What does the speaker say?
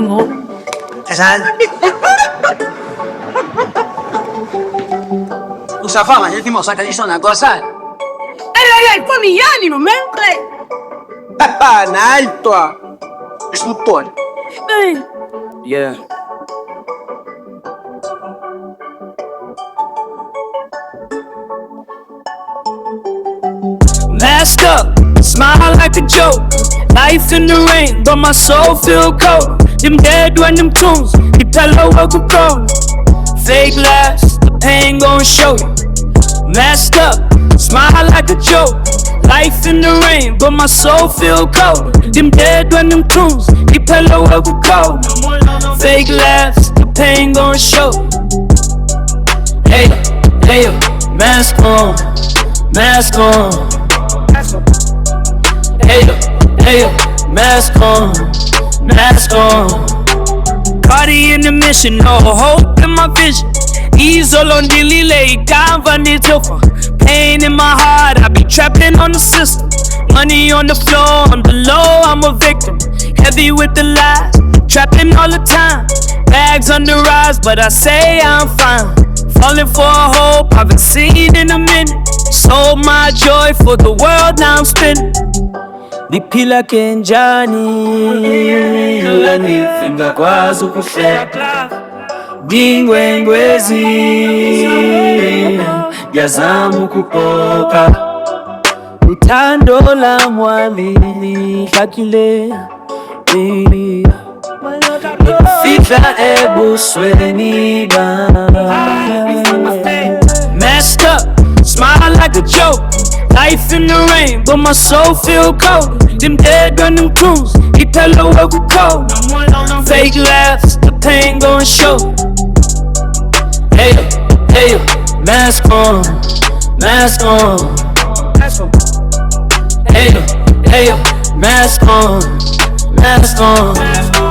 home. Kasal? Usafa, ma ti mostra che ci sono a gozar. Familiari, non mentre. Nalto. Smuttone. Yeah. Masked up, smile like a joke. Life in the rain, but my soul feel cold. Them dead when them tunes, the pillow of a cold. Fake laughs, the pain gon' show you. Masked up, smile like a joke. Life in the rain, but my soul feel cold. Them dead when them tunes, the pillow of a cold. Fake laughs, the pain gon' show. Hey, hey, mask on, mask on. Hey, hey, mask on, mask on. Cardi in the mission, no hope in my vision. Ease all on daily lay down on the sofa. Pain in my heart, I be trapping on the system. Money on the floor, I'm below, I'm a victim. Heavy with the lies, trapping all the time. Bags on the rise, but I say I'm fine. Falling for a hope I haven't seen in a minute. Sold my joy for the world, now I'm spinning. Lipila kenjani Lani finga kwazo kufeka Bingwengwezi Yazamu kupoka Utando la mwali Kakile Fika ebu sweniga Messed up, smile like a joke. Life in the rain, but my soul feel cold. Them dead when them tunes, he pillow up with cold. Fake laughs, the pain gon' show. Hey, hey, mask on, mask on. Hey, hey, mask on, mask on.